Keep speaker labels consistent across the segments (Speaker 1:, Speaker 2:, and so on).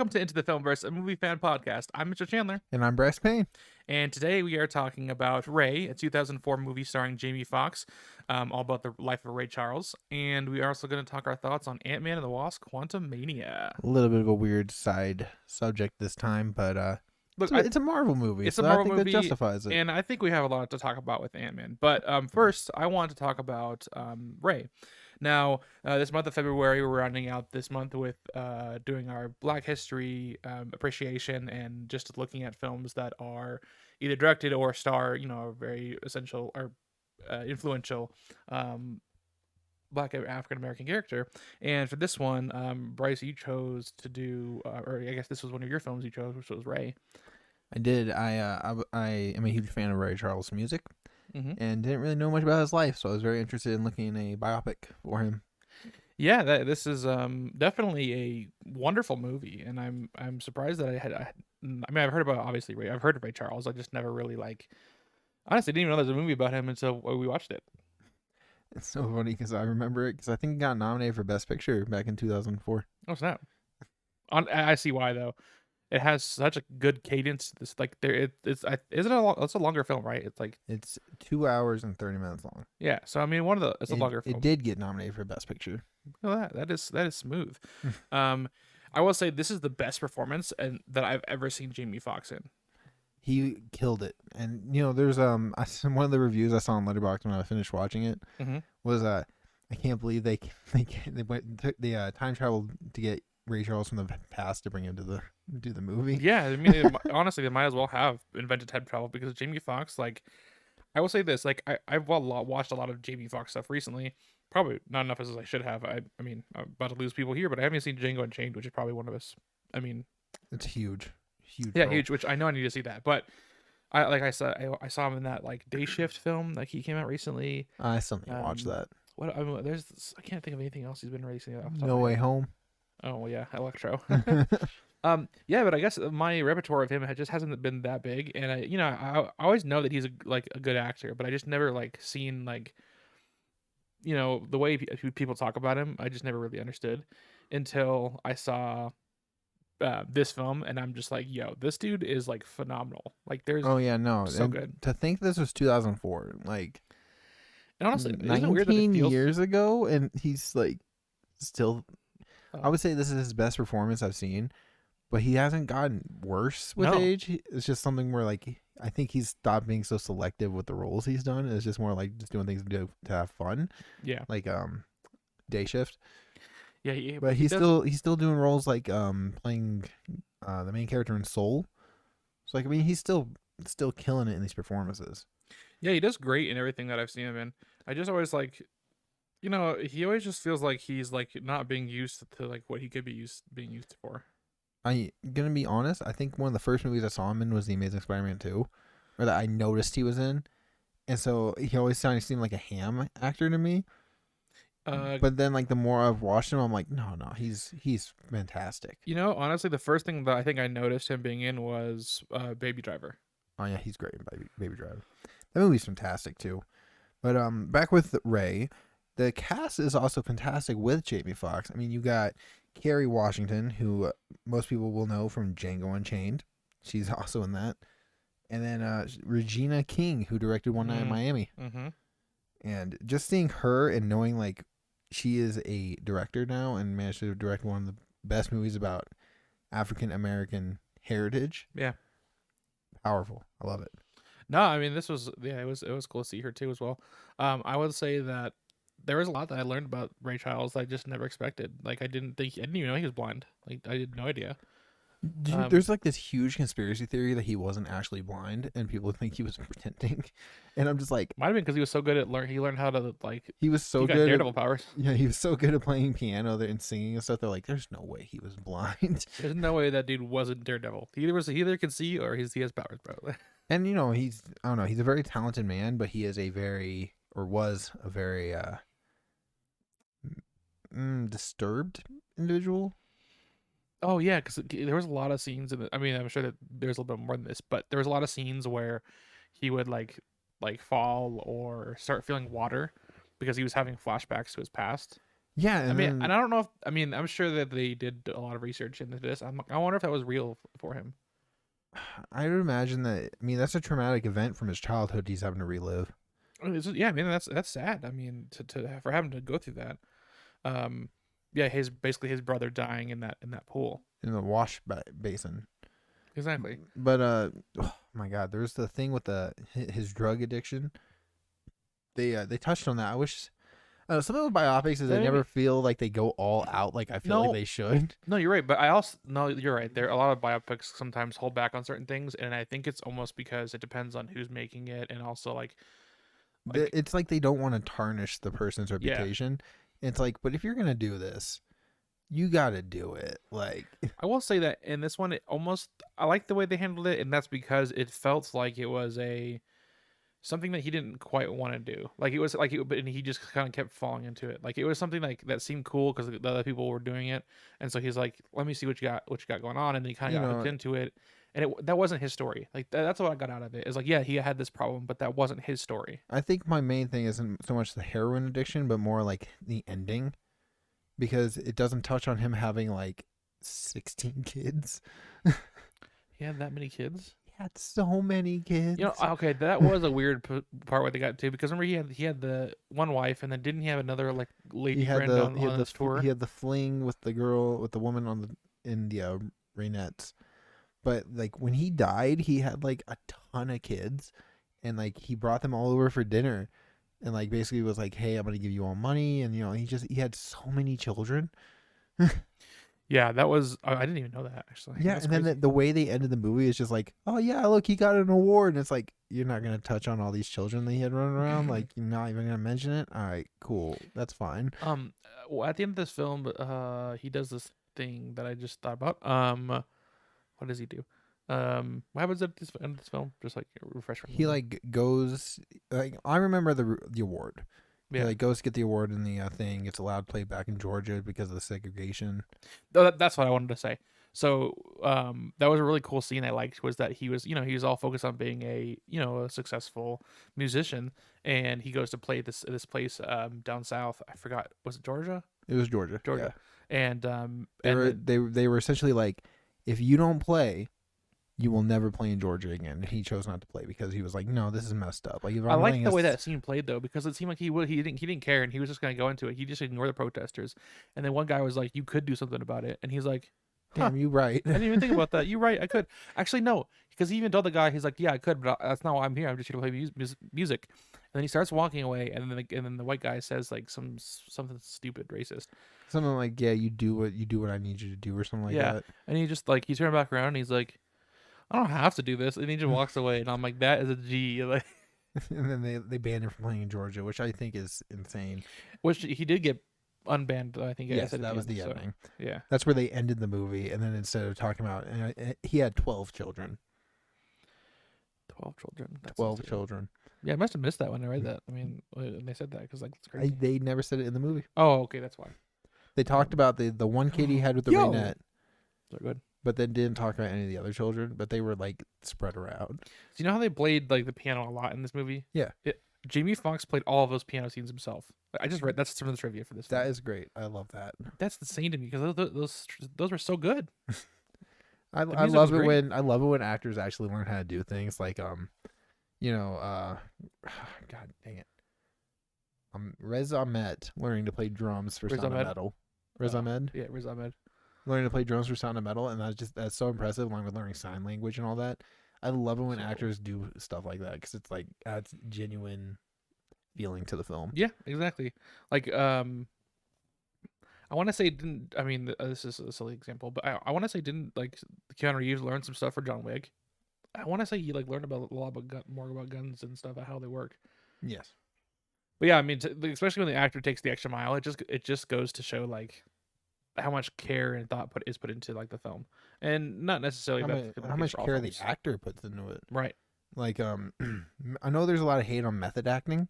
Speaker 1: Welcome to Into the Filmverse, a movie fan podcast. I'm Mytchel Chandler,
Speaker 2: And I'm Bryce Payne.
Speaker 1: and today we are talking about Ray, a 2004 movie starring Jamie Foxx, all about the life of Ray Charles. And we are also going to talk our thoughts on Ant-Man and the Wasp Quantumania.
Speaker 2: A little bit of a weird side subject this time, but
Speaker 1: Look,
Speaker 2: it's a Marvel movie,
Speaker 1: it's
Speaker 2: so
Speaker 1: a Marvel
Speaker 2: I think
Speaker 1: movie,
Speaker 2: that justifies it.
Speaker 1: and I think we have a lot to talk about with Ant-Man. But first, I want to talk about Ray. Now, this month of February, we're rounding out this month with doing our Black History appreciation and just looking at films that are either directed or star, a very essential or influential Black African American character. And for this one, Bryce, you chose to do, or I guess this was one of your films you chose, which was Ray.
Speaker 2: I did. I am a huge fan of Ray Charles' music,
Speaker 1: Mm-hmm.
Speaker 2: and didn't really know much about his life, so I was very interested in looking at a biopic for him.
Speaker 1: Yeah, this is definitely a wonderful movie, and I'm surprised that I mean, I've heard about obviously Ray. I've heard of Ray Charles. I just never really honestly didn't even know there's a movie about him until we watched it.
Speaker 2: It's so funny because I remember it because I think he got nominated for Best Picture back in 2004.
Speaker 1: Oh snap! I see why though. It has such a good cadence. It's it's a longer film, right?
Speaker 2: It's 2 hours and 30 minutes long.
Speaker 1: Yeah. So I mean, it's a longer film.
Speaker 2: It did get nominated for Best Picture.
Speaker 1: Look at that is smooth. I will say this is the best performance that I've ever seen Jamie Foxx in.
Speaker 2: He killed it, and there's one of the reviews I saw on Letterboxd when I finished watching it was I can't believe they time traveled to get Ray Charles from the past to bring him to do the movie.
Speaker 1: Yeah, I mean, honestly, they might as well have invented time travel because Jamie Foxx, I will say this, I've watched a lot of Jamie Foxx stuff recently. Probably not enough as I should have. I mean, I'm about to lose people here, but I haven't seen Django Unchained, which is probably one of us. I mean,
Speaker 2: it's huge.
Speaker 1: Yeah,
Speaker 2: role.
Speaker 1: huge. Which I know I need to see that, but I saw him in that Day Shift film he came out recently.
Speaker 2: I still need to watch that.
Speaker 1: What I mean, I can't think of anything else he's been releasing.
Speaker 2: No Way Home.
Speaker 1: Oh yeah, Electro. Yeah, but I guess my repertoire of him just hasn't been that big, and I always know that he's a good actor, but I just never seen the way people talk about him. I just never really understood until I saw this film, and I'm just like, yo, this dude is phenomenal. There's so good.
Speaker 2: To think this was 2004,
Speaker 1: and honestly,
Speaker 2: 19 years ago, and he's still. I would say this is his best performance I've seen, but he hasn't gotten worse with age. It's just something where I think he's stopped being so selective with the roles he's done. It's just more just doing things to have fun.
Speaker 1: Yeah.
Speaker 2: Day Shift.
Speaker 1: Yeah,
Speaker 2: but he's still doing roles playing the main character in Soul. So I mean, he's still killing it in these performances.
Speaker 1: Yeah, he does great in everything that I've seen him in. I just always he always just feels like he's not being used to what he could be being used for.
Speaker 2: I'm gonna be honest. I think one of the first movies I saw him in was The Amazing Spider-Man 2, or that I noticed he was in, and so he always seemed like a ham actor to me. But then the more I've watched him, I'm like, no, he's fantastic.
Speaker 1: Honestly, the first thing that I think I noticed him being in was Baby Driver.
Speaker 2: Oh yeah, he's great in Baby Driver. That movie's fantastic too. But back with Ray. The cast is also fantastic with Jamie Foxx. I mean, you got Kerry Washington, who most people will know from Django Unchained. She's also in that. And then Regina King, who directed One Night in Miami.
Speaker 1: Mm-hmm.
Speaker 2: And just seeing her and knowing she is a director now and managed to direct one of the best movies about African American heritage.
Speaker 1: Yeah.
Speaker 2: Powerful. I love it.
Speaker 1: No, I mean, it was cool to see her too as well. I would say that there was a lot that I learned about Ray Charles that I just never expected. I didn't even know he was blind. I had no idea.
Speaker 2: There's this huge conspiracy theory that he wasn't actually blind and people think he was pretending. And I'm just
Speaker 1: might have been because he was so good at he learned how to
Speaker 2: he was so
Speaker 1: he got
Speaker 2: good
Speaker 1: Daredevil powers.
Speaker 2: Yeah, he was so good at playing piano and singing and stuff. They're there's no way he was blind.
Speaker 1: There's no way that dude wasn't Daredevil. He either can see or he has powers, bro.
Speaker 2: And he's I don't know, he's a very talented man, but he is was a very disturbed individual.
Speaker 1: Oh yeah, because there was a lot of scenes I mean, I'm sure that there's a little bit more than this, but there was a lot of scenes where he would fall or start feeling water because he was having flashbacks to his past.
Speaker 2: Yeah,
Speaker 1: I
Speaker 2: and
Speaker 1: mean, and
Speaker 2: then
Speaker 1: I don't know if I'm sure that they did a lot of research into this. I wonder if that was real for him.
Speaker 2: I would imagine that. I mean, that's a traumatic event from his childhood. He's having to relive
Speaker 1: Yeah, I mean that's sad. I mean, for having to go through that. Um, yeah, his basically his brother dying in that pool.
Speaker 2: in the basin.
Speaker 1: Exactly.
Speaker 2: But oh my God, there's the thing with his drug addiction. They touched on that. I wish some of the biopics is
Speaker 1: That
Speaker 2: they
Speaker 1: made me
Speaker 2: never feel like they go all out like I feel like
Speaker 1: no
Speaker 2: they should.
Speaker 1: no you're right, but I also no you're right. There a lot of biopics sometimes hold back on certain things, and I think it's almost because it depends on who's making it, and also like
Speaker 2: It's like they don't want to tarnish the person's
Speaker 1: yeah.
Speaker 2: reputation. It's like, but if you're gonna do this, you gotta do it. Like,
Speaker 1: I will say that in this one, it almost I like the way they handled it, and that's because it felt like it was a something that he didn't quite want to do. Like it was like it, but and he just kind of kept falling into it. Like it was something like that seemed cool because the other people were doing it, and so he's like, "Let me see what you got going on," and then he kind
Speaker 2: you
Speaker 1: of got hooked
Speaker 2: know,
Speaker 1: into it. And that wasn't his story. Like that's what I got out of it. Is like, yeah, he had this problem, but that wasn't his story.
Speaker 2: I think my main thing isn't so much the heroin addiction, but more like the ending, because it doesn't touch on him having like 16 kids.
Speaker 1: He had that many kids.
Speaker 2: He had so many
Speaker 1: You know,
Speaker 2: kids.
Speaker 1: okay, that was a weird part where they got to because remember he had the one wife, and then didn't he have another like lady friend on this tour?
Speaker 2: He had the fling with the girl with the woman on the in the Rainettes. But like when he died, he had like a ton of kids, and like he brought them all over for dinner, and like basically was like, "Hey, I'm gonna give you all money," and he had so many children.
Speaker 1: Yeah, that was I didn't even know that actually.
Speaker 2: Yeah,
Speaker 1: That's
Speaker 2: and then
Speaker 1: crazy.
Speaker 2: the way they ended the movie is just like, "Oh yeah, look, he got an award," and it's like you're not gonna touch on all these children that he had running around, like you're not even gonna mention it. All right, cool, that's fine.
Speaker 1: Well, at the end of this film, he does this thing that I just thought about. What does he do? What happens at this end of this film? Just like refresh my
Speaker 2: He
Speaker 1: memory.
Speaker 2: like goes like I remember the award. He
Speaker 1: Yeah,
Speaker 2: like goes to get the award in the thing. It's allowed to play back in Georgia because of the segregation.
Speaker 1: that's what I wanted to say. So, that was a really cool scene I liked was that he was, he was all focused on being a successful musician, and he goes to play this place down south. I forgot, was it Georgia?
Speaker 2: It was Georgia. Yeah,
Speaker 1: Georgia, and
Speaker 2: they
Speaker 1: and
Speaker 2: were
Speaker 1: then
Speaker 2: they were essentially like, if you don't play, you will never play in Georgia again. And he chose not to play because he was like, no, this is messed up. Like if
Speaker 1: I
Speaker 2: I'm
Speaker 1: liked
Speaker 2: playing
Speaker 1: the way
Speaker 2: this,
Speaker 1: that scene played though because it seemed like he didn't care and he was just gonna go into it. He just ignored the protesters, and then one guy was like, "You could do something about it," and he's like, "Huh,
Speaker 2: damn, you right.
Speaker 1: I didn't even think about that. You're right, I could actually no." Because he even told the guy, he's like, "Yeah, I could, but that's not why I'm here. I'm just here to play music." And then he starts walking away, and then the white guy says like something stupid, racist.
Speaker 2: Something like, yeah, you do what I need you to do, or something like
Speaker 1: Yeah,
Speaker 2: that.
Speaker 1: and he just like he turned back around and he's like, "I don't have to do this," and he just walks away, and I'm like, "That is a G." Like,
Speaker 2: And then they banned him from playing in Georgia, which I think is insane.
Speaker 1: which he did get unbanned. I think I
Speaker 2: Yes,
Speaker 1: said at
Speaker 2: that
Speaker 1: the
Speaker 2: was
Speaker 1: end.
Speaker 2: the
Speaker 1: So
Speaker 2: ending.
Speaker 1: yeah,
Speaker 2: That's where they ended the movie, and then instead of talking about, he had 12 children.
Speaker 1: 12 children. That's
Speaker 2: 12
Speaker 1: insane.
Speaker 2: children.
Speaker 1: Yeah, I must have missed that when I read that. I mean, when they said that because like it's crazy.
Speaker 2: They never said it in the movie.
Speaker 1: Oh, okay, that's why.
Speaker 2: They talked
Speaker 1: Um,
Speaker 2: about the one kid he had with the
Speaker 1: yo,
Speaker 2: Raynette,
Speaker 1: they're good.
Speaker 2: but then didn't talk about any of the other children. But they were like spread around.
Speaker 1: Do you know how they played like the piano a lot in this movie?
Speaker 2: Yeah,
Speaker 1: Jamie Foxx played all of those piano scenes himself. I just read that's some of the trivia for this
Speaker 2: that
Speaker 1: film.
Speaker 2: is great. I love that.
Speaker 1: That's insane to me because those were so good. The
Speaker 2: I
Speaker 1: music was
Speaker 2: love it
Speaker 1: great.
Speaker 2: when actors actually learn how to do things like God dang it. Rez Ahmed learning to play drums for
Speaker 1: Riz
Speaker 2: Sound of
Speaker 1: Ahmed.
Speaker 2: Metal. Rez Ahmed
Speaker 1: Yeah, Riz Ahmed.
Speaker 2: learning to play drums for Sound of Metal, and that's so impressive. Along with learning sign language and all that, I love it when
Speaker 1: So
Speaker 2: actors do stuff like that because it's like adds genuine feeling to the film.
Speaker 1: yeah, exactly. Like I want to say didn't I mean this is a silly example, but I want to say didn't like Keanu Reeves learn some stuff for John Wick. I want to say he like learned about a lot about more about guns and stuff, how they work.
Speaker 2: Yes,
Speaker 1: But yeah, I mean, especially when the actor takes the extra mile, it just goes to show like how much care and thought is put into like the film, and not necessarily that's the
Speaker 2: how
Speaker 1: case
Speaker 2: much
Speaker 1: for all
Speaker 2: care the
Speaker 1: films.
Speaker 2: actor puts into it.
Speaker 1: Right.
Speaker 2: Like I know there's a lot of hate on method acting,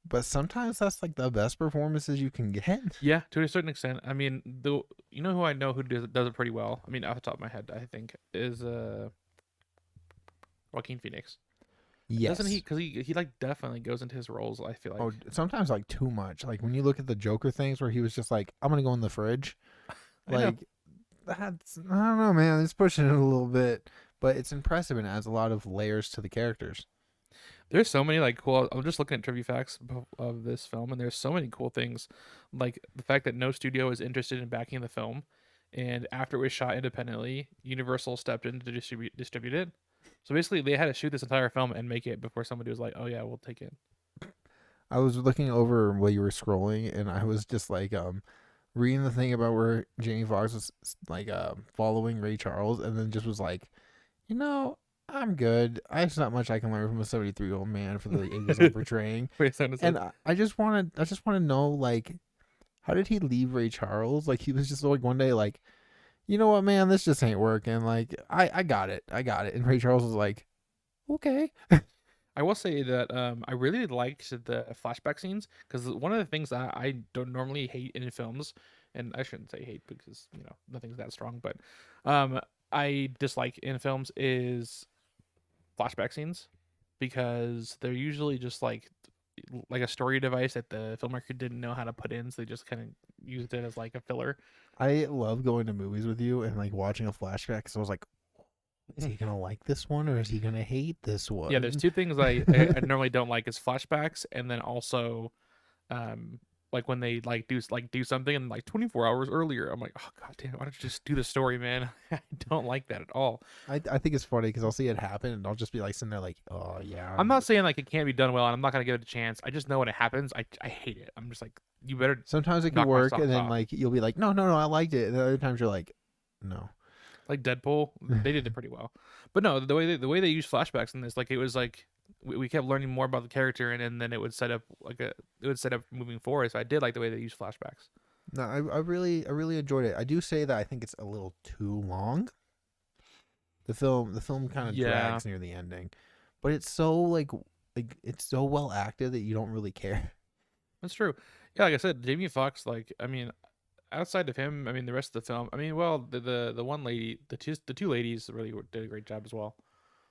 Speaker 2: but sometimes that's like the best performances you can get.
Speaker 1: Yeah, to a certain extent. I mean, you know who I know who does it pretty well. I mean, off the top of my head, I think is Joaquin Phoenix. Doesn't he?
Speaker 2: Yes.
Speaker 1: Because he like definitely goes into his roles. I feel like.
Speaker 2: Oh, sometimes like too much. Like when you look at the Joker things where he was just like, I'm gonna go in the fridge.
Speaker 1: I know.
Speaker 2: Like that's I don't know, man. It's pushing it a little bit, but it's impressive and adds a lot of layers to the characters.
Speaker 1: There's so many like cool. I'm just looking at trivia facts of this film, and there's so many cool things, like the fact that no studio is interested in backing the film, and after it was shot independently, Universal stepped in to distribute it. So basically, they had to shoot this entire film and make it before somebody was like, "Oh yeah, we'll take it."
Speaker 2: I was looking over while you were scrolling, and I was just like, reading the thing about where Jamie Foxx was like, following Ray Charles, and then just was like, you know, I'm good. There's not much I can learn from a 73-year-old man for the ages I'm portraying.
Speaker 1: Wait, so
Speaker 2: And I just want to know, like, how did he leave Ray Charles? Like, he was just like one day, like, you know what, man, this just ain't working. Like, I got it, And Ray Charles was like, okay.
Speaker 1: I will say that I really liked the flashback scenes because one of the things that I don't normally hate in films, and I shouldn't say hate because nothing's that strong, but I dislike in films is flashback scenes because they're usually just like a story device that the filmmaker didn't know how to put in, so they just kind of used it as like a filler.
Speaker 2: I love going to movies with you and like watching a flashback. So I was like, is he gonna like this one or is he gonna hate this one?
Speaker 1: Yeah, there's two things I normally don't like is flashbacks, and then also like when they do something and like 24 hours earlier, I'm like, oh god damn, why don't you just do the story, man? I don't like that at all.
Speaker 2: I think it's funny because I'll see it happen and I'll just be like sitting there like, oh yeah.
Speaker 1: I'm not saying like it can't be done well, and I'm not gonna give it a chance. I just know when it happens, I hate it. I'm just like, you better
Speaker 2: Sometimes it can
Speaker 1: knock my
Speaker 2: work
Speaker 1: socks
Speaker 2: and then
Speaker 1: off.
Speaker 2: like you'll be like, no, I liked it. And the other times you're like, no.
Speaker 1: Like Deadpool, they did it pretty well. But no, the way they use flashbacks in this, like it was like we kept learning more about the character, and then it would set up moving forward. So I did like the way they use flashbacks.
Speaker 2: No, I really enjoyed it. I do say that I think it's a little too long. The film kind of
Speaker 1: Yeah,
Speaker 2: drags near the ending, but it's so like it's so well acted that you don't really care.
Speaker 1: that's true. Yeah, like I said, Jamie Foxx, like I mean, outside of him, I mean the rest of the film, I mean, well, the one lady, the two ladies really did a great job as well.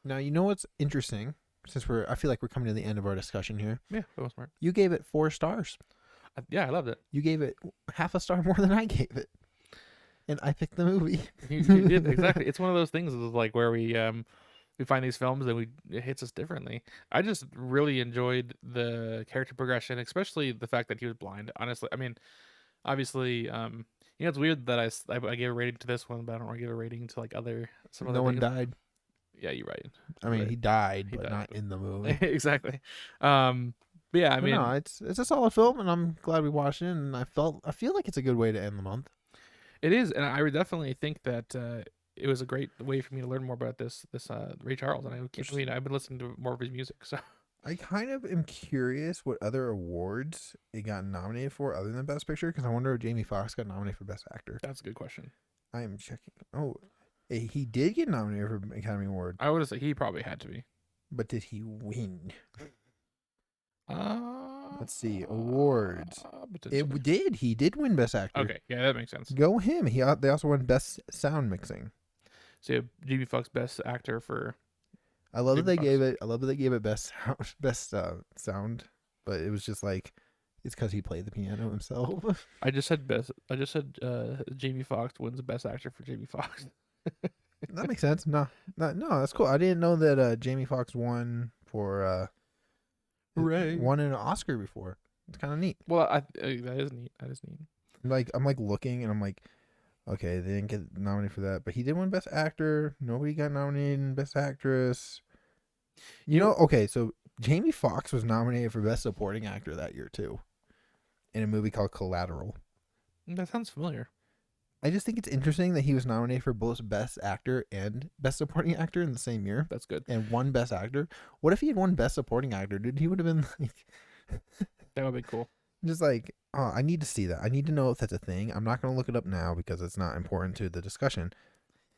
Speaker 2: Now you know what's interesting. Since I feel like we're coming to the end of our discussion here.
Speaker 1: Yeah, that was smart.
Speaker 2: You gave it 4 stars.
Speaker 1: Yeah, I loved it.
Speaker 2: You gave it half a star more than I gave it, and I picked the movie.
Speaker 1: You did exactly. It's one of those things is like where we find these films and it hits us differently. I just really enjoyed the character progression, especially the fact that he was blind. Honestly, I mean, obviously, it's weird that I gave a rating to this one, but I don't want to give a rating to like some other
Speaker 2: No one
Speaker 1: things.
Speaker 2: died.
Speaker 1: Yeah, you're right.
Speaker 2: I mean,
Speaker 1: Right.
Speaker 2: he died,
Speaker 1: He
Speaker 2: but
Speaker 1: died,
Speaker 2: not
Speaker 1: but-
Speaker 2: in the movie.
Speaker 1: exactly. But yeah, I
Speaker 2: But
Speaker 1: mean,
Speaker 2: no, it's a solid film, and I'm glad we watched it. And I feel like it's a good way to end the month.
Speaker 1: it is, and I would definitely think that it was a great way for me to learn more about this Ray Charles, and I've been listening to more of his music, so.
Speaker 2: I kind of am curious what other awards it got nominated for other than Best Picture, because I wonder if Jamie Foxx got nominated for Best Actor.
Speaker 1: That's a good question.
Speaker 2: I am checking. Oh, he did get nominated for Academy Award,
Speaker 1: I would say he probably had to be.
Speaker 2: but did he win?
Speaker 1: Uh,
Speaker 2: Let's see, awards.
Speaker 1: potentially.
Speaker 2: Did. He did win Best Actor.
Speaker 1: Okay, yeah, that makes sense.
Speaker 2: Go him. They also won Best Sound Mixing.
Speaker 1: So you have Jamie Foxx best actor for.
Speaker 2: I love that they
Speaker 1: Jamie
Speaker 2: gave it. I love that they gave it best sound, but it was just like it's because he played the piano himself.
Speaker 1: I just said Jamie Foxx wins best actor for Jamie Foxx.
Speaker 2: That makes sense. No, that's cool. I didn't know that Jamie Foxx won for
Speaker 1: Hooray.
Speaker 2: won an Oscar before. It's kind of neat.
Speaker 1: Well, that is neat. That is neat.
Speaker 2: Like I'm like looking and I'm like, okay, they didn't get nominated for that, but he did win Best Actor. Nobody got nominated in Best Actress. You know, okay, so Jamie Foxx was nominated for Best Supporting Actor that year too, in a movie called Collateral.
Speaker 1: That sounds familiar.
Speaker 2: I just think it's interesting that he was nominated for both Best Actor and Best Supporting Actor in the same year,
Speaker 1: That's good.
Speaker 2: and won Best Actor. What if he had won Best Supporting Actor? Dude, he would have been like,
Speaker 1: That would be cool.
Speaker 2: just like, oh, I need to see that. I need to know if that's a thing. I'm not gonna look it up now because it's not important to the discussion.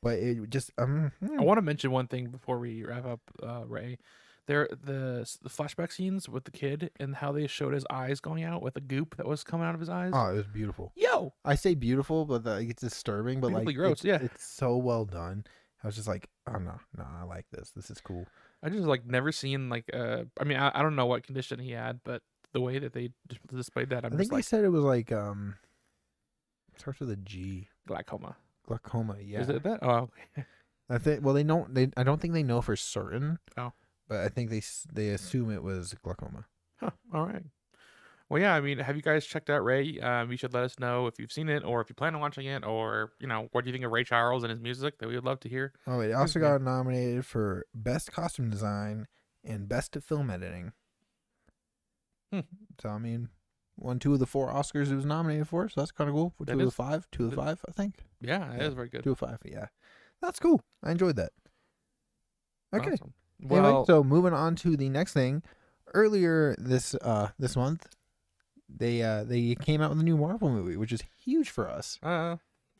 Speaker 2: But it just
Speaker 1: I want to mention one thing before we wrap up, Ray. The flashback scenes with the kid and how they showed his eyes going out with the goop that was coming out of his eyes.
Speaker 2: oh, it was beautiful.
Speaker 1: Yo,
Speaker 2: I say beautiful, but it's disturbing. But like,
Speaker 1: Beautifully gross, yeah.
Speaker 2: it's so well done. I was just like, oh no, I like this. This is cool.
Speaker 1: I just like never seen like I mean I don't know what condition he had, but the way that they displayed that, I'm
Speaker 2: I think
Speaker 1: just
Speaker 2: they
Speaker 1: like
Speaker 2: said it was like starts with a G.
Speaker 1: glaucoma.
Speaker 2: Glaucoma, yeah.
Speaker 1: Is it that? Oh, okay.
Speaker 2: I think. Well, I don't think they know for certain.
Speaker 1: Oh.
Speaker 2: But I think they assume it was glaucoma.
Speaker 1: Huh. All right. Well, yeah. I mean, have you guys checked out Ray? You should let us know if you've seen it or if you plan on watching it, or what do you think of Ray Charles and his music? That we would love to hear.
Speaker 2: Oh, it also got nominated for Best Costume Design and Best Film Editing. So I mean, 2 of the 4 Oscars it was nominated for, so that's kind of cool. 2 of the 5, I think.
Speaker 1: Yeah, it is very good.
Speaker 2: 2 of 5, yeah, that's cool. I enjoyed that. Okay.
Speaker 1: Awesome.
Speaker 2: Well, anyway,
Speaker 1: Well,
Speaker 2: so moving on to the next thing. Earlier this month, they came out with a new Marvel movie, which is huge for us.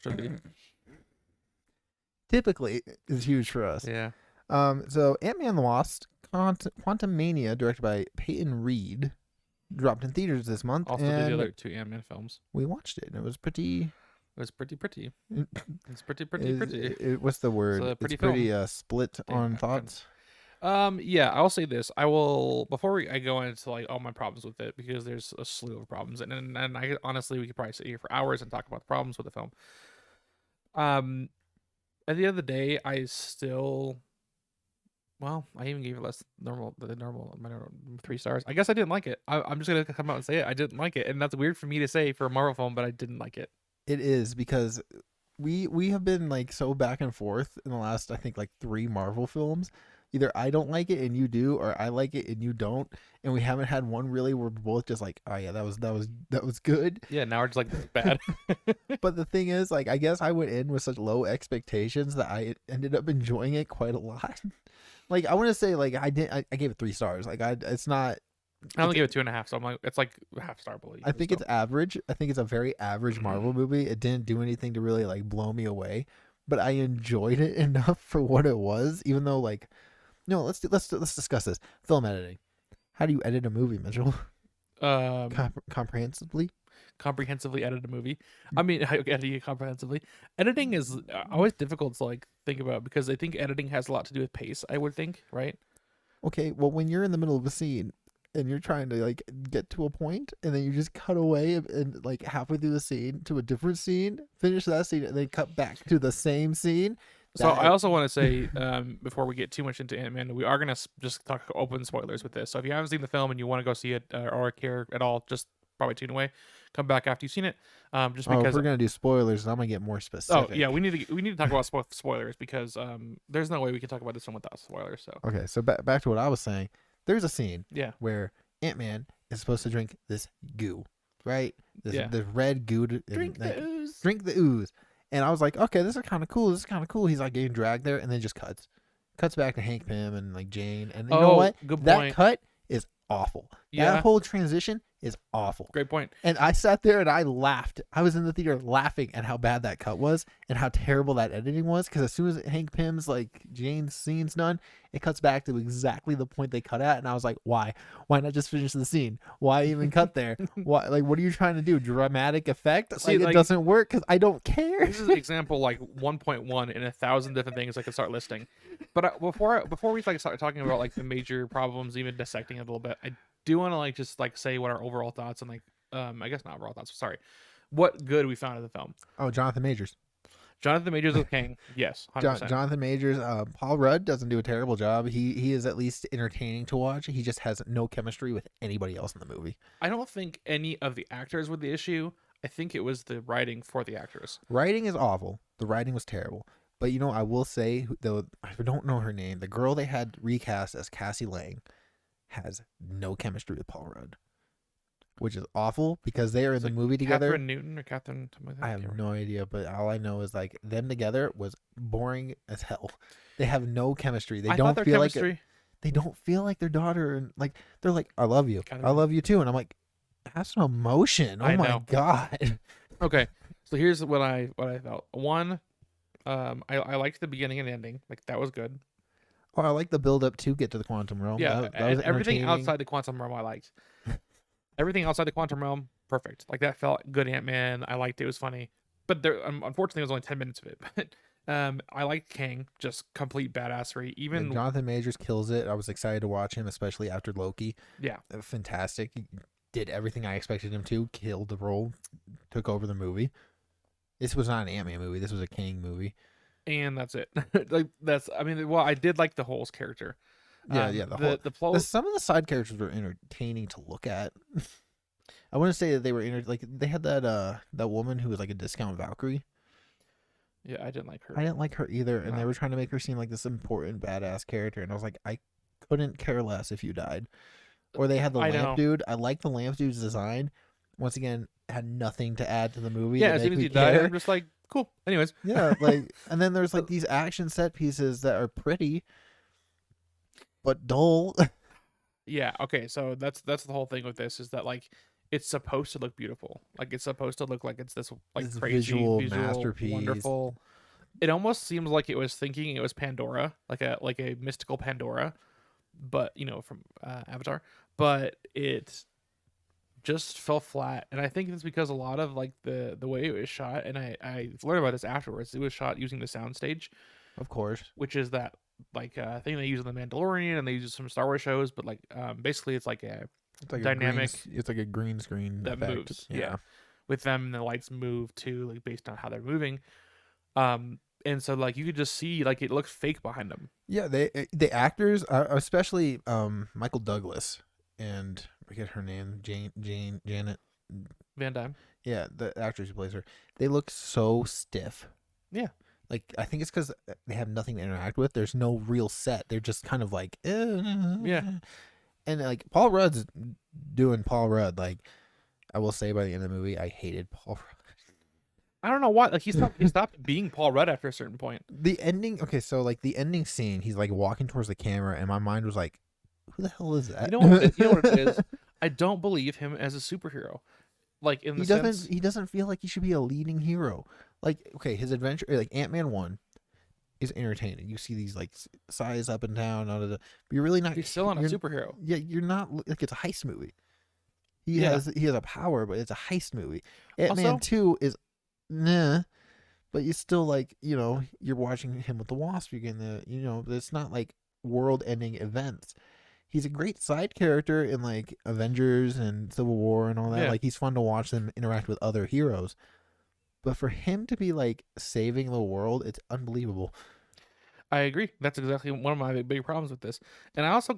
Speaker 1: should be.
Speaker 2: Typically, it's huge for us.
Speaker 1: Yeah.
Speaker 2: So Ant-Man and the Wasp Quantumania, directed by Peyton Reed, dropped in theaters this month.
Speaker 1: Also,
Speaker 2: and
Speaker 1: the other 2 Ant-Man films.
Speaker 2: We watched it, and it was pretty.
Speaker 1: It was pretty. It's pretty.
Speaker 2: What's the word?
Speaker 1: It's
Speaker 2: pretty split on thoughts.
Speaker 1: Yeah, I'll say this. I will before I go into like all my problems with it, because there's a slew of problems, and I honestly we could probably sit here for hours and talk about the problems with the film. At the end of the day, I even gave it less normal my normal 3 stars. I guess I didn't like it. I'm just gonna come out and say it. I didn't like it, and that's weird for me to say for a Marvel film, but I didn't like it.
Speaker 2: It is, because we have been like so back and forth in the last, I think, like 3 Marvel films. Either I don't like it and you do, or I like it and you don't, and we haven't had one really where we're both just like, oh yeah, that was good.
Speaker 1: Yeah, now we're just like, this is bad.
Speaker 2: But the thing is, like, I guess I went in with such low expectations that I ended up enjoying it quite a lot. Like, I want to say, like, I gave it 3 stars. Like, it's not.
Speaker 1: I only gave it 2.5, so I'm like, it's like a half star below you.
Speaker 2: I think it's average. I think it's a very average Marvel movie. It didn't do anything to really like blow me away, but I enjoyed it enough for what it was. Even though, like, no, let's discuss this. Film editing. How do you edit a movie, Mitchell? Comprehensively
Speaker 1: edit a movie. I mean, editing it comprehensively. Editing is always difficult to like think about, because I think editing has a lot to do with pace. I would think, right?
Speaker 2: Okay, well, when you're in the middle of a scene and you're trying to like get to a point, and then you just cut away and like halfway through the scene to a different scene, finish that scene, and then cut back to the same scene.
Speaker 1: So I also want to say, before we get too much into Ant-Man, we are going to just talk open spoilers with this. So if you haven't seen the film and you want to go see it or care at all, just probably tune away. Come back after you've seen it. Just because
Speaker 2: if we're going to do spoilers, I'm going to get more specific.
Speaker 1: Oh, yeah, we need to talk about spoilers, because there's no way we can talk about this one without spoilers. So
Speaker 2: okay, so back to what I was saying. There's a scene where Ant-Man is supposed to drink this goo, right? This red goo.
Speaker 1: Drink the ooze.
Speaker 2: Drink the ooze. And I was like, okay, this is kind of cool. He's like getting dragged there, and then just cuts back to Hank Pym and like Jane. And you know what?
Speaker 1: Good point.
Speaker 2: That cut is awful.
Speaker 1: Yeah.
Speaker 2: That whole transition is awful.
Speaker 1: Great point.
Speaker 2: And I sat there and I laughed. I was in the theater laughing at how bad that cut was and how terrible that editing was. Because as soon as Hank Pym's like Jane's scene's done, it cuts back to exactly the point they cut at. And I was like, why? Why not just finish the scene? Why even cut there? Why? Like, what are you trying to do? Dramatic effect?
Speaker 1: See,
Speaker 2: like, it doesn't work because I don't care.
Speaker 1: This is an example like 1.1 in 1,000 different things I could start listing. But before we like start talking about like the major problems, even dissecting it a little bit, I do want to like just like say what our overall thoughts and like I guess not overall thoughts. Sorry, what good we found in the film.
Speaker 2: Oh, Jonathan Majors.
Speaker 1: Jonathan Majors is king. Yes, 100%.
Speaker 2: Jonathan Majors. Paul Rudd doesn't do a terrible job. He is at least entertaining to watch. He just has no chemistry with anybody else in the movie.
Speaker 1: I don't think any of the actors were the issue. I think it was the writing for the actors.
Speaker 2: Writing is awful. The writing was terrible. But I will say, though, I don't know her name. The girl they had recast as Cassie Lang has no chemistry with Paul Rudd, which is awful because they are in the movie together.
Speaker 1: Catherine Newton or Catherine?
Speaker 2: I have no idea, but all I know is like them together was boring as hell. They have no chemistry. They don't feel like their daughter, and like they're like, I love you, I love you too, and I'm like, have some emotion. Oh my god.
Speaker 1: Okay, so here's what I felt. One, I liked the beginning and ending. Like that was good.
Speaker 2: Oh, I like the build up to get to the quantum realm.
Speaker 1: Yeah,
Speaker 2: that was
Speaker 1: everything outside the quantum realm I liked. Everything outside the quantum realm, perfect. Like that felt good. Ant-Man, I liked it. It was funny, but there, unfortunately, it was only 10 minutes of it. But I like Kang, just complete badassery.
Speaker 2: Yeah,
Speaker 1: Even
Speaker 2: Jonathan Majors kills it. I was excited to watch him, especially after Loki.
Speaker 1: yeah,
Speaker 2: Fantastic. He did everything I expected him to. Killed the role. Took over the movie. This was not an Ant-Man movie. This was a Kang movie.
Speaker 1: and that's it. Like that's I mean, well, I did like the Holes character.
Speaker 2: Yeah.
Speaker 1: The plot.
Speaker 2: Some of the side characters were entertaining to look at. I wouldn't say that they were like they had that woman who was like a discount Valkyrie.
Speaker 1: Yeah, I didn't like her.
Speaker 2: I didn't like her either, and they
Speaker 1: No.
Speaker 2: were trying to make her seem like this important badass character, and I was like, I couldn't care less if you died. Or they had the
Speaker 1: I
Speaker 2: lamp
Speaker 1: know.
Speaker 2: dude. I like the lamp dude's design. Once again, had nothing to add to the movie
Speaker 1: Yeah,
Speaker 2: to
Speaker 1: as soon
Speaker 2: make
Speaker 1: as
Speaker 2: me
Speaker 1: he died,
Speaker 2: care.
Speaker 1: I'm just like, cool. Anyways,
Speaker 2: Yeah, like, and then there's like these action set pieces that are pretty but dull.
Speaker 1: yeah, okay. So that's the whole thing with this is that like it's supposed to look beautiful. Like it's supposed to look like it's this like
Speaker 2: This
Speaker 1: crazy
Speaker 2: visual
Speaker 1: visual
Speaker 2: masterpiece.
Speaker 1: wonderful. It almost seems like it was thinking it was Pandora, like a mystical Pandora, but from Avatar. But it just fell flat, and I think it's because a lot of like the way it was shot, and I learned about this afterwards. It was shot using the soundstage,
Speaker 2: Of course,
Speaker 1: which is that like thing they use in the Mandalorian, and they use some Star Wars shows. But like basically, it's like a
Speaker 2: it's like
Speaker 1: dynamic
Speaker 2: it's like a green screen
Speaker 1: that
Speaker 2: effect.
Speaker 1: moves. Yeah, with them, the lights move too, like based on how they're moving. And so like you could just see like it looks fake behind them.
Speaker 2: Yeah, the actors, especially Michael Douglas and I forget her name, Janet.
Speaker 1: Van Dyne.
Speaker 2: Yeah, the actress who plays her. They look so stiff.
Speaker 1: Yeah.
Speaker 2: Like I think it's because they have nothing to interact with. There's no real set. They're just kind of like,
Speaker 1: Yeah.
Speaker 2: And like Paul Rudd's doing Paul Rudd. Like I will say, by the end of the movie, I hated Paul Rudd.
Speaker 1: I don't know why. Like he stopped being Paul Rudd after a certain point.
Speaker 2: The ending. Okay, so like the ending scene, he's like walking towards the camera, and my mind was like, "Who the hell is that?"
Speaker 1: You know what it is? I don't believe him as a superhero. Like in the sense
Speaker 2: He doesn't feel like he should be a leading hero. Like okay, his adventure, like Ant-Man 1, is entertaining. You see these like size up and down, but you're really not.
Speaker 1: he's still not a
Speaker 2: you're-
Speaker 1: superhero.
Speaker 2: Yeah, you're not like it's a heist movie. He
Speaker 1: Yeah.
Speaker 2: has a power, but it's a heist movie. Ant-Man
Speaker 1: Also-
Speaker 2: 2 is nah, but you still like you're watching him with the Wasp. You're getting it's not like world-ending events. He's a great side character in like Avengers and Civil War and all that.
Speaker 1: Yeah.
Speaker 2: Like he's fun to watch them interact with other heroes. But for him to be like saving the world, it's unbelievable.
Speaker 1: I agree. That's exactly one of my big problems with this. And I also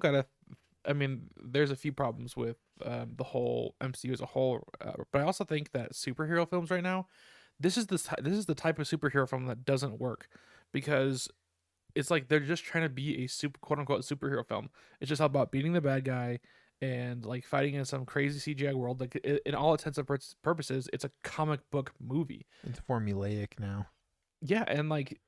Speaker 1: I mean, there's a few problems with the whole MCU as a whole, but I also think that superhero films right now, this is the type of superhero film that doesn't work because it's like they're just trying to be a super quote unquote superhero film. It's just all about beating the bad guy and like fighting in some crazy CGI world. Like in all intents and purposes, it's a comic book movie.
Speaker 2: It's formulaic now.
Speaker 1: Yeah, and like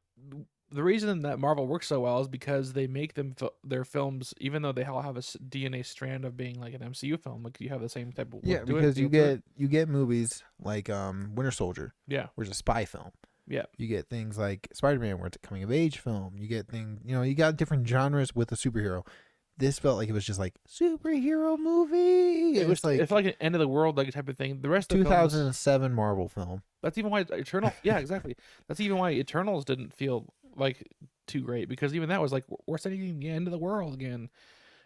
Speaker 1: the reason that Marvel works so well is because they make their films, even though they all have a DNA strand of being like an MCU film. Like you have the same type of
Speaker 2: Because you get movies like Winter Soldier,
Speaker 1: yeah,
Speaker 2: which is a spy film.
Speaker 1: yeah.
Speaker 2: You get things like Spider-Man, where it's a coming of age film. You get things, you got different genres with a superhero. This felt like it was just like superhero movie.
Speaker 1: It was
Speaker 2: like
Speaker 1: it felt like an end of the world like type of thing. The rest of the
Speaker 2: 2007 Marvel film.
Speaker 1: that's even why Eternal. Yeah, exactly. That's even why Eternals didn't feel like too great because even that was like we're setting the end of the world again.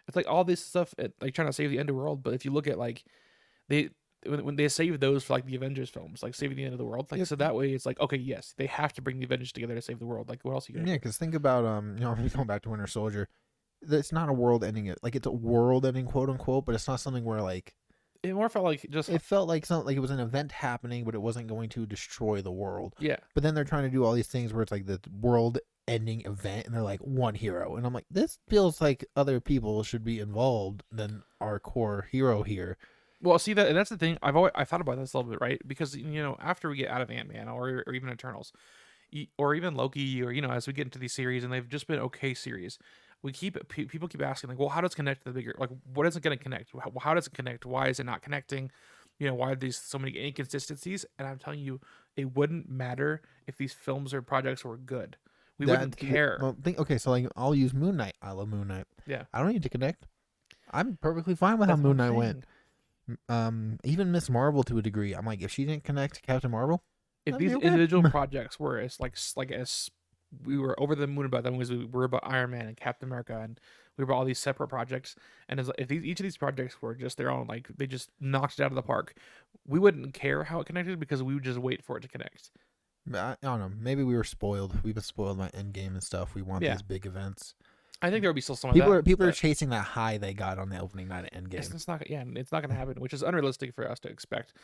Speaker 1: It's like all this stuff like trying to save the end of the world, but if you look at like when they save those for like the Avengers films, like saving the end of the world, like so that way it's like okay, yes, they have to bring the Avengers together to save the world. Like what else are you gonna
Speaker 2: Yeah, because think about going back to Winter Soldier. It's not a world-ending. Like it's a world-ending, quote unquote, but it's not something where like
Speaker 1: it more felt like just
Speaker 2: it felt like something like it was an event happening, but it wasn't going to destroy the world.
Speaker 1: yeah.
Speaker 2: But then they're trying to do all these things where it's like the world-ending event, and they're like one hero, and I'm like, this feels like other people should be involved than our core hero here.
Speaker 1: Well, see and that's the thing. I thought about this a little bit, right? Because after we get out of Ant-Man or even Eternals, or even Loki, or as we get into these series, and they've just been okay series. People keep asking like, well, how does it connect to the bigger? Like, what is it going to connect? How does it connect? Why is it not connecting? Why are these so many inconsistencies? And I'm telling you, it wouldn't matter if these films or projects were good. We wouldn't care.
Speaker 2: Well, okay, so like I'll use Moon Knight. I love Moon Knight.
Speaker 1: Yeah,
Speaker 2: I don't need to connect. I'm perfectly fine with how Moon Knight went. Even Miss Marvel to a degree. I'm like, if she didn't connect to Captain Marvel,
Speaker 1: If
Speaker 2: that'd be
Speaker 1: these
Speaker 2: okay.
Speaker 1: individual projects were as we were over the moon about them because we were about Iron Man and Captain America, and we were about all these separate projects. And if each of these projects were just their own, like they just knocked it out of the park, we wouldn't care how it connected because we would just wait for it to connect.
Speaker 2: I don't know. Maybe we were spoiled. We've been spoiled by Endgame and stuff. We want
Speaker 1: Yeah.
Speaker 2: these big events.
Speaker 1: I think there would be still some
Speaker 2: People
Speaker 1: of
Speaker 2: are
Speaker 1: that.
Speaker 2: people are chasing that high they got on the opening night of Endgame.
Speaker 1: It's not. Yeah, it's not going to happen, which is unrealistic for us to expect.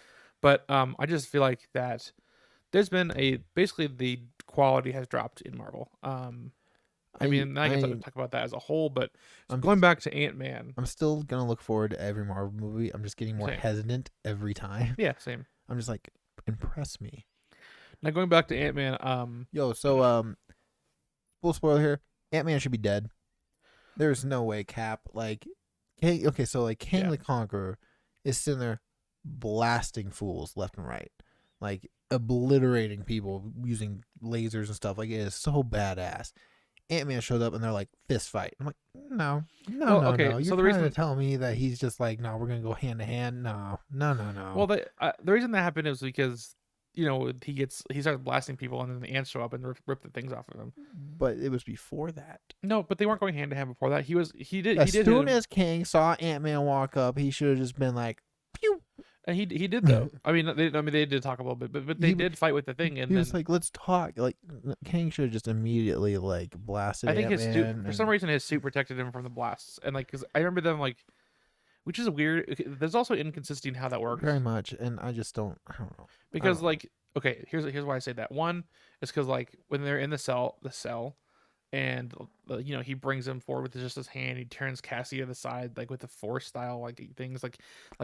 Speaker 1: But I just feel like that there's been basically the quality has dropped in Marvel. I mean, I can talk about that as a whole, but going back to Ant-Man.
Speaker 2: I'm still gonna look forward to every Marvel movie. I'm just getting more hesitant every time.
Speaker 1: Yeah, same.
Speaker 2: I'm just like, impress me.
Speaker 1: Now going back to Ant-Man.
Speaker 2: Full spoiler here. Ant-Man should be dead. There's no way Cap King the Conqueror is sitting there blasting fools left and right, like obliterating people using lasers and stuff. Like, it is so badass. Ant-Man showed up and they're like, fist fight. I'm like, no.
Speaker 1: Okay,
Speaker 2: You're
Speaker 1: so the
Speaker 2: trying
Speaker 1: reason
Speaker 2: to tell me that he's just like, no, we're gonna go hand to hand. No.
Speaker 1: Well, the reason that happened is because he starts blasting people and then the ants show up and rip the things off of him.
Speaker 2: But it was before that.
Speaker 1: No, but they weren't going hand to hand before that. He did.
Speaker 2: As soon as King saw Ant-Man walk up, he should have just been like, pew.
Speaker 1: And he did though. I mean, they did talk a little bit, but they did fight with the thing. And
Speaker 2: he was like, "Let's talk." Like, King should have just immediately like blasted.
Speaker 1: I think
Speaker 2: Ant-Man
Speaker 1: his suit, for some reason, his suit protected him from the blasts, and like, because I remember them like, which is weird. There's also inconsistency in how that works.
Speaker 2: Very much, and I don't know.
Speaker 1: Because okay, here's why I say that. One is because like when they're in the cell, and he brings him forward with just his hand. He turns Cassie to the side, like with the Force style, like things, like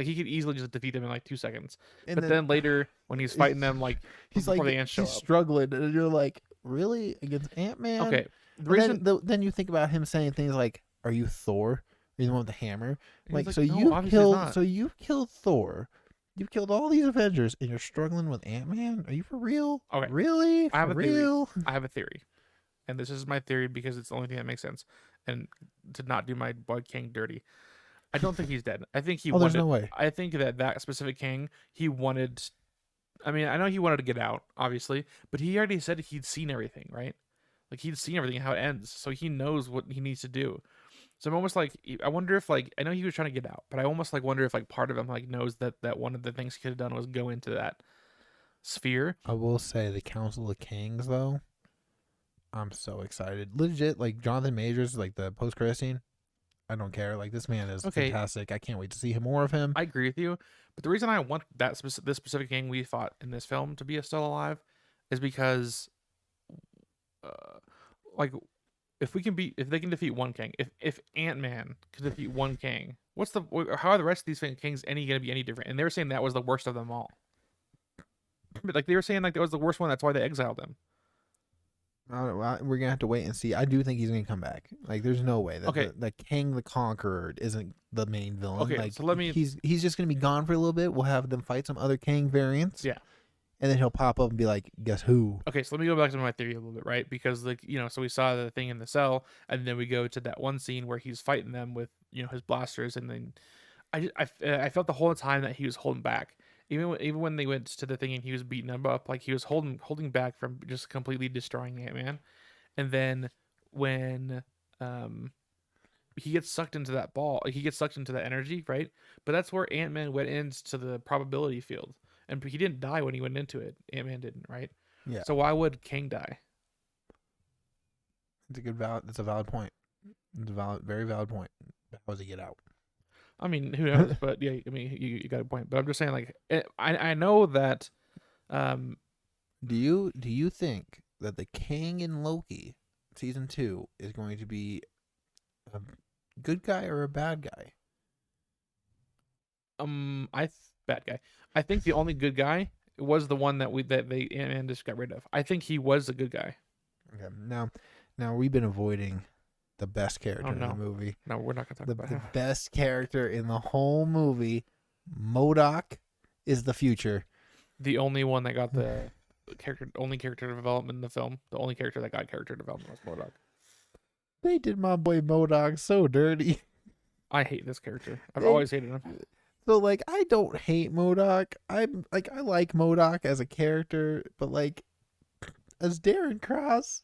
Speaker 1: he could easily just defeat them in like 2 seconds. And but then later when he's fighting them, like
Speaker 2: he's like
Speaker 1: the ants show up,
Speaker 2: struggling, and you're like, really, against Ant-Man?
Speaker 1: Okay.
Speaker 2: Then you think about him saying things like, "Are you Thor? Are you the one with the hammer?" Like, so you've killed Thor. You've killed all these Avengers, and you're struggling with Ant-Man? Are you for real?
Speaker 1: Okay.
Speaker 2: Really?
Speaker 1: I have a theory. And this is my theory because it's the only thing that makes sense. And to not do my boy King dirty, I don't think he's dead. I think he wanted.
Speaker 2: There's no way.
Speaker 1: I think that specific King, he wanted. I mean, I know he wanted to get out, obviously, but he already said he'd seen everything, right? Like, he'd seen everything, how it ends, so he knows what he needs to do. So I'm almost like, I wonder if I know he was trying to get out, but I almost wonder if part of him knows that one of the things he could have done was go into that sphere.
Speaker 2: I will say the Council of Kings though. I'm so excited. Legit, like Jonathan Majors, like the post-credit scene. I don't care. Like, this man is fantastic. I can't wait to see more of him.
Speaker 1: I agree with you, but the reason I want this specific king we fought in this film to be still alive is because, if they can defeat one king, if Ant-Man can defeat one king, how are the rest of these kings going to be any different? And they were saying that was the worst of them all. But like they were saying, like that was the worst one. That's why they exiled him.
Speaker 2: We're gonna have to wait and see. I do think he's gonna come back. Like, there's no way that the King the Conqueror isn't the main villain.
Speaker 1: Okay,
Speaker 2: like,
Speaker 1: so
Speaker 2: he's just gonna be gone for a little bit. We'll have them fight some other King variants.
Speaker 1: Yeah,
Speaker 2: and then he'll pop up and be like, "Guess who?"
Speaker 1: Okay, so let me go back to my theory a little bit, right? Because so we saw the thing in the cell, and then we go to that one scene where he's fighting them with his blasters, and then I felt the whole time that he was holding back. Even when they went to the thing and he was beating them up, like he was holding back from just completely destroying Ant-Man. And then when he gets sucked into that ball, he gets sucked into that energy, right? But that's where Ant-Man went into the probability field, and he didn't die when he went into it. Ant-Man didn't, right?
Speaker 2: Yeah.
Speaker 1: So why would King die?
Speaker 2: It's a valid point. It's a very valid point. How does he get out?
Speaker 1: I mean, who knows? But yeah, I mean, you got a point. But I'm just saying, like, I know that.
Speaker 2: Do you think that the King in Loki season 2 is going to be a good guy or a bad guy?
Speaker 1: Bad guy. I think the only good guy was the one that they Ant-Man just got rid of. I think he was a good guy.
Speaker 2: Okay. Now we've been avoiding the best character in the movie.
Speaker 1: No, we're not gonna talk about
Speaker 2: the best character in the whole movie. MODOK is the future.
Speaker 1: The only one that got the character development in the film. The only character that got character development was MODOK.
Speaker 2: They did my boy MODOK so dirty.
Speaker 1: I hate this character. I've always hated him.
Speaker 2: So, like, I don't hate MODOK. I like MODOK as a character, but like as Darren Cross,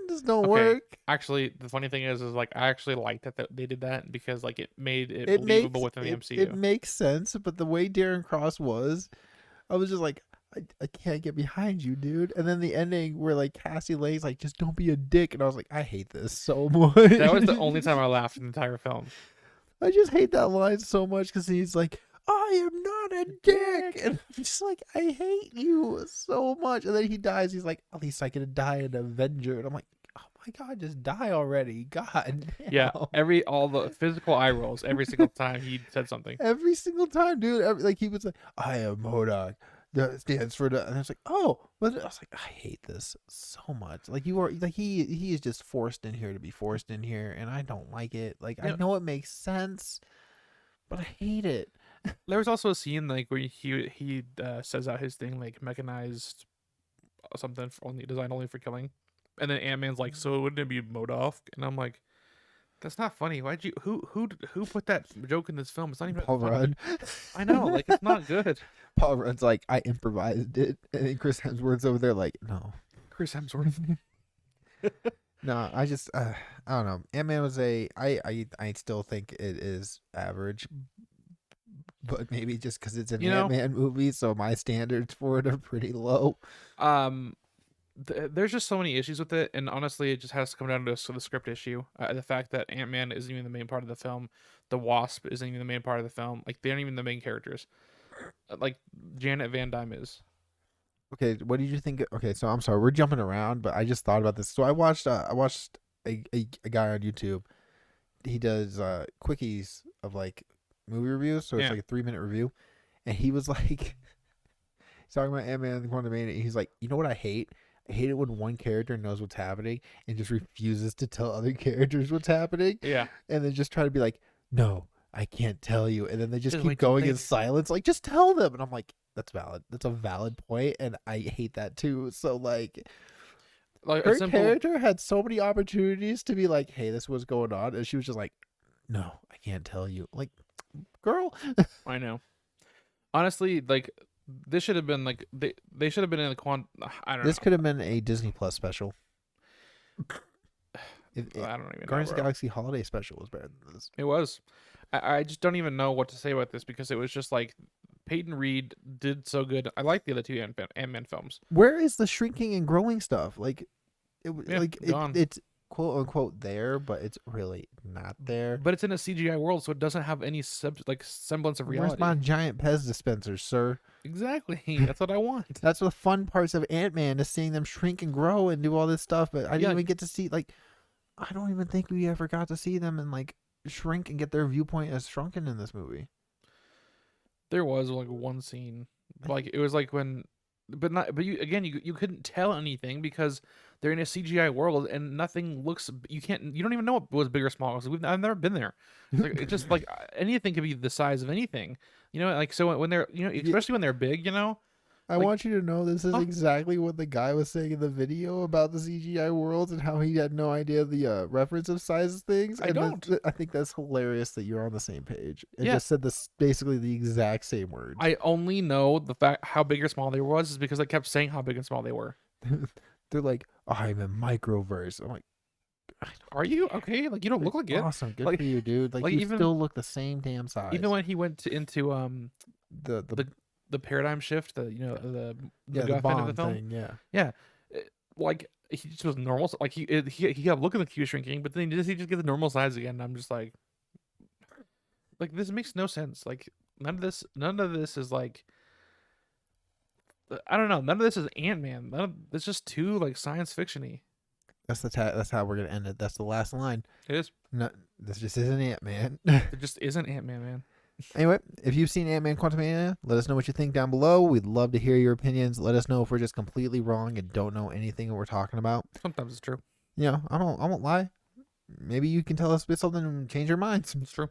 Speaker 2: just don't
Speaker 1: Okay.
Speaker 2: work.
Speaker 1: Actually, the funny thing is like I actually liked that they did that because like it made it
Speaker 2: It
Speaker 1: believable
Speaker 2: makes
Speaker 1: within the
Speaker 2: it
Speaker 1: MCU.
Speaker 2: makes sense, but the way Darren Cross was, I was just like, I can't get behind you, dude. And then the ending where like Cassie Lang's like, just don't be a dick, and I was like, I hate this so much.
Speaker 1: That was the only time I laughed in the entire film.
Speaker 2: I just hate that line so much because he's like, I am not a dick. And I'm just like, I hate you so much. And then he dies. He's like, at least I can die an Avenger. And I'm like, oh my God, just die already. God
Speaker 1: Yeah,
Speaker 2: damn.
Speaker 1: all the physical eye rolls every single time he said something.
Speaker 2: Every single time, dude. Like he was like, I am Modoc. That stands for the. And I was like, oh. But I was like, I hate this so much. Like you are like he is just forced in here to be forced in here, and I don't like it. Like
Speaker 1: You
Speaker 2: I
Speaker 1: know,
Speaker 2: know it makes sense, but I hate it.
Speaker 1: there was also a scene like where he says out his thing like mechanized something only designed only for killing, and then Ant Man's like, so wouldn't it be Modok? And I'm like, that's not funny. Why'd you who put that joke in this film? It's not even
Speaker 2: Paul
Speaker 1: funny.
Speaker 2: Rudd.
Speaker 1: I know, like it's not good.
Speaker 2: Paul Rudd's like, I improvised it, and then Chris Hemsworth's over there like, no,
Speaker 1: Chris Hemsworth.
Speaker 2: no. I don't know. Ant Man was I still think it is average, but maybe just because it's an
Speaker 1: You know,
Speaker 2: Ant Man movie, so my standards for it are pretty low.
Speaker 1: um, there's just so many issues with it, and honestly, it just has to come down to the script issue. The fact that Ant Man isn't even the main part of the film, the Wasp isn't even the main part of the film. Like they aren't even the main characters. Like Janet Van Dyne is.
Speaker 2: Okay, what did you think? Okay, so I'm sorry, we're jumping around, but I just thought about this. So I watched a guy on YouTube. He does quickies of like movie reviews, so it's
Speaker 1: Yeah,
Speaker 2: like a 3 minute review, and he was like, he's talking about Ant Man and Quantumania, and he's like, you know what I hate? I hate it when one character knows what's happening and just refuses to tell other characters what's happening,
Speaker 1: yeah.
Speaker 2: and then just try to be like, no, I can't tell you, and then they just
Speaker 1: Just
Speaker 2: keep
Speaker 1: wait till
Speaker 2: going in
Speaker 1: later.
Speaker 2: silence, like just tell them, and I'm like, that's valid. That's a valid point, and I hate that too. So like,
Speaker 1: Like a
Speaker 2: her
Speaker 1: simple.
Speaker 2: character had so many opportunities to be like, hey, this was going on, and she was just like, no, I can't tell you. Like, girl.
Speaker 1: I know. Honestly, like this should have been like they should have been in the I don't
Speaker 2: This
Speaker 1: know.
Speaker 2: could have been a Disney Plus special.
Speaker 1: I don't even know,
Speaker 2: Guardians of the
Speaker 1: bro.
Speaker 2: Galaxy Holiday Special was better than this.
Speaker 1: It was. I just don't even know what to say about this because it was just like Peyton Reed did so good. I like the other two Ant Man films.
Speaker 2: Where is the shrinking and growing stuff? Like,
Speaker 1: Yeah, gone.
Speaker 2: it's quote unquote there, but it's really not there.
Speaker 1: But it's in a CGI world, so it doesn't have any like semblance of
Speaker 2: Where's
Speaker 1: reality.
Speaker 2: my giant Pez dispensers, sir?
Speaker 1: Exactly. That's what I want.
Speaker 2: That's the fun parts of Ant-Man is seeing them shrink and grow and do all this stuff. But I didn't
Speaker 1: Yeah,
Speaker 2: even get to see like, I don't even think we ever got to see them and like shrink and get their viewpoint as shrunken in this movie.
Speaker 1: there was like one scene, like it was like when, but not. But you again, you couldn't tell anything because they're in a CGI world and nothing looks. You can't. You don't even know what was big or small. I've never been there. Like, it's just like anything could be the size of anything. You know, like so when they're especially when they're big.
Speaker 2: I
Speaker 1: Like
Speaker 2: want you to know this is
Speaker 1: huh?
Speaker 2: exactly what the guy was saying in the video about the CGI worlds and how he had no idea the reference of size of things.
Speaker 1: I
Speaker 2: And
Speaker 1: don't.
Speaker 2: I think that's hilarious that you're on the same page. It
Speaker 1: Yeah,
Speaker 2: just said this basically the exact same words.
Speaker 1: I only know the fact how big or small they was is because I kept saying how big and small they were.
Speaker 2: They're like, oh, I'm a microverse. I'm like,
Speaker 1: Are you okay? Like you don't look like it.
Speaker 2: awesome, good
Speaker 1: Like
Speaker 2: for you, dude. Like,
Speaker 1: like
Speaker 2: you
Speaker 1: even
Speaker 2: still look the same damn size.
Speaker 1: even when he went into
Speaker 2: the
Speaker 1: the paradigm shift, the
Speaker 2: yeah, the
Speaker 1: MacGuffin of the
Speaker 2: bond
Speaker 1: film.
Speaker 2: thing, yeah.
Speaker 1: Yeah, like he just was normal. Like he kept looking like he was shrinking, but then he just get the normal size again. And I'm just like this makes no sense. Like none of this is like I don't know. None of this is Ant Man. It's just too like science fictiony.
Speaker 2: That's how we're gonna end it. That's the last line.
Speaker 1: It is.
Speaker 2: No, this just isn't it, man.
Speaker 1: It just isn't Ant Man, man.
Speaker 2: Anyway, if you've seen Ant-Man Quantumania, let us know what you think down below. We'd love to hear your opinions. Let us know if we're just completely wrong and don't know anything that we're talking about.
Speaker 1: Sometimes it's true.
Speaker 2: You know, I won't lie. Maybe you can tell us something and change our minds.
Speaker 1: It's true.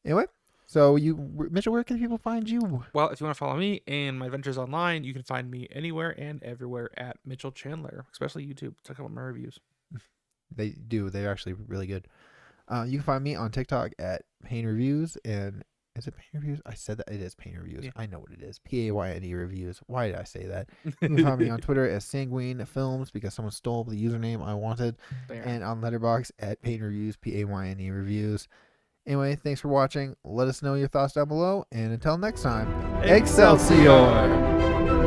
Speaker 2: Anyway, so Mitchell, where can people find you?
Speaker 1: Well, if you want to follow me and my adventures online, you can find me anywhere and everywhere at Mytchel Chandler, especially YouTube. Check out my reviews.
Speaker 2: They do. They're actually really good. You can find me on TikTok at Payne Reviews and Is it Payne Reviews? I said that it is Payne Reviews.
Speaker 1: Yeah.
Speaker 2: I know what it is. PAYNE Reviews. Why did I say that? You can find me on Twitter as Sanguine Films because someone stole the username I wanted.
Speaker 1: There.
Speaker 2: And on Letterboxd at Payne Reviews, PAYNE Reviews. Anyway, thanks for watching. Let us know your thoughts down below. And until next time, EXCELSIOR!